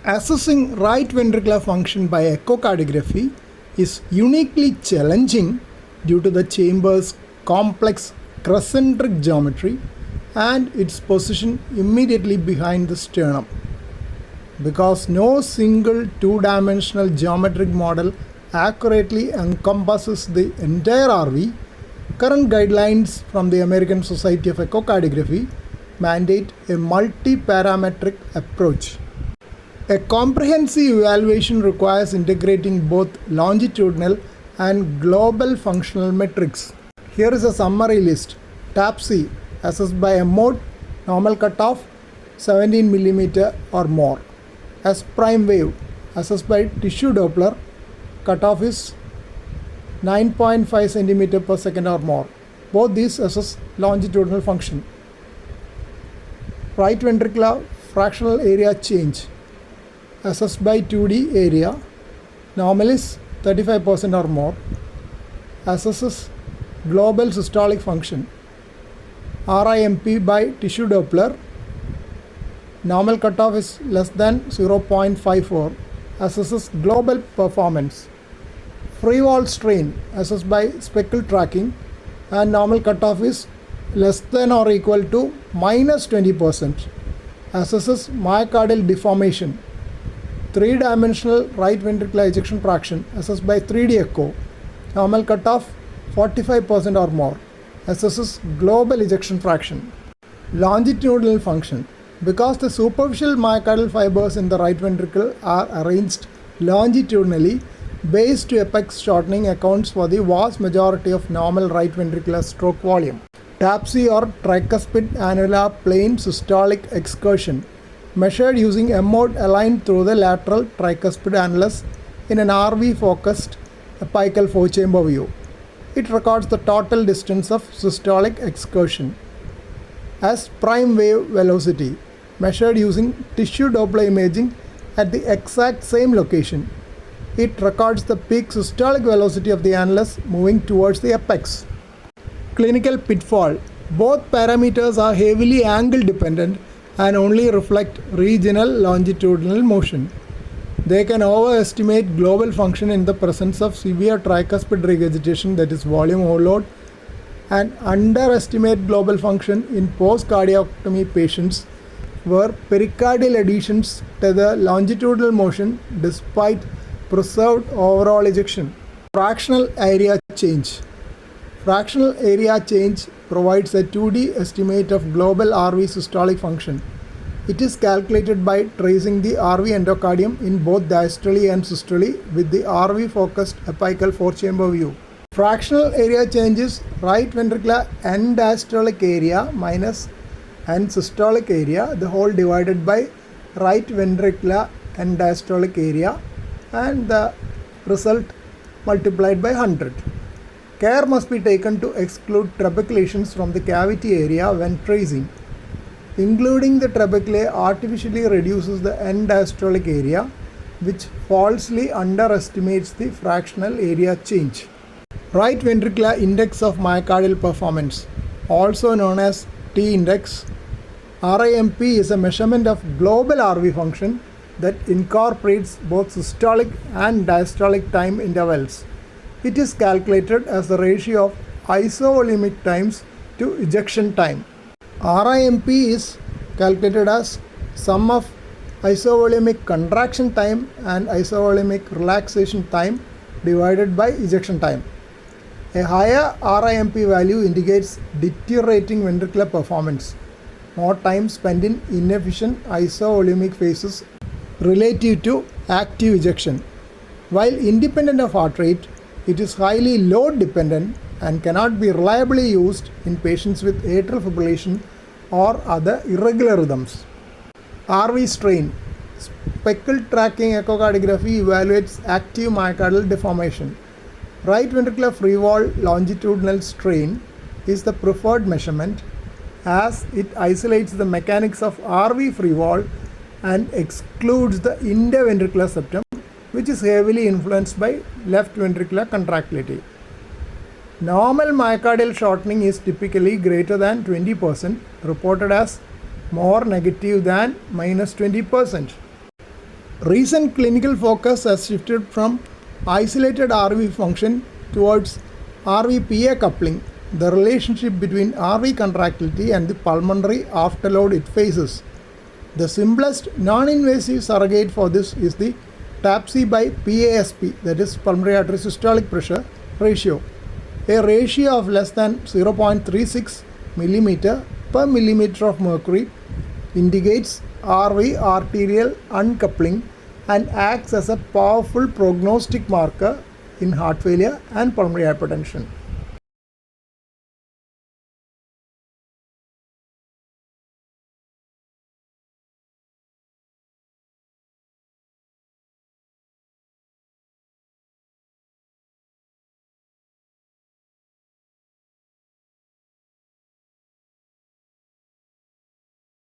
Assessing right ventricular function by echocardiography is uniquely challenging due to the chamber's complex crescentric geometry and its position immediately behind the sternum. Because no single two-dimensional geometric model accurately encompasses the entire RV, current guidelines from the American Society of Echocardiography mandate a multiparametric approach. A comprehensive evaluation requires integrating both longitudinal and global functional metrics. Here is a summary list. TAPC, assessed by a mode, normal cutoff 17 mm or more. S prime wave, assessed by tissue Doppler, cutoff is 9.5 cm per second or more. Both these assess longitudinal function. Right ventricular fractional area change, assessed by 2D area, normal is 35% or more, assesses global systolic function. RIMP by tissue Doppler, normal cutoff is less than 0.54, assesses global performance. Free wall strain, assessed by speckle tracking, and normal cutoff is less than or equal to -20%, assesses myocardial deformation. Three-dimensional right ventricular ejection fraction, assessed by 3D echo, normal cutoff 45% or more, assesses global ejection fraction. Longitudinal function, because the superficial myocardial fibers in the right ventricle are arranged longitudinally, base to apex shortening accounts for the vast majority of normal right ventricular stroke volume. TAPC or tricuspid annular plane systolic excursion, measured using a mode aligned through the lateral tricuspid annulus in an RV focused apical 4-chamber view. It records the total distance of systolic excursion. As prime wave velocity, measured using tissue Doppler imaging at the exact same location. It records the peak systolic velocity of the annulus moving towards the apex. Clinical pitfall. Both parameters are heavily angle dependent and only reflect regional longitudinal motion. They can overestimate global function in the presence of severe tricuspid regurgitation, that is volume overload, and underestimate global function in post-cardiectomy patients where pericardial adhesions to the longitudinal motion despite preserved overall ejection. Fractional area change. Fractional area change provides a 2D estimate of global RV systolic function. It is calculated by tracing the RV endocardium in both diastole and systole with the RV focused apical 4-chamber view. Fractional area change is right ventricular end diastolic area minus end systolic area, the whole divided by right ventricular end diastolic area, and the result multiplied by 100. Care must be taken to exclude trabeculations from the cavity area when tracing. Including the trabeculae artificially reduces the end diastolic area, which falsely underestimates the fractional area change. Right ventricular index of myocardial performance, also known as T-index. RIMP is a measurement of global RV function that incorporates both systolic and diastolic time intervals. It is calculated as the ratio of isovolemic times to ejection time. RIMP is calculated as sum of isovolemic contraction time and isovolemic relaxation time divided by ejection time. A higher RIMP value indicates deteriorating ventricular performance, more time spent in inefficient isovolemic phases relative to active ejection. While independent of heart rate, it is highly load dependent and cannot be reliably used in patients with atrial fibrillation or other irregular rhythms. RV strain. Speckle tracking echocardiography evaluates active myocardial deformation. Right ventricular free wall longitudinal strain is the preferred measurement as it isolates the mechanics of RV free wall and excludes the interventricular septum, which is heavily influenced by left ventricular contractility. Normal myocardial shortening is typically greater than 20%, reported as more negative than -20%. Recent clinical focus has shifted from isolated RV function towards RV-PA coupling, the relationship between RV contractility and the pulmonary afterload it faces. The simplest non-invasive surrogate for this is the TAPC by PASP, that is pulmonary artery systolic pressure ratio. A ratio of less than 0.36 mm per millimeter of mercury indicates RV arterial uncoupling and acts as a powerful prognostic marker in heart failure and pulmonary hypertension.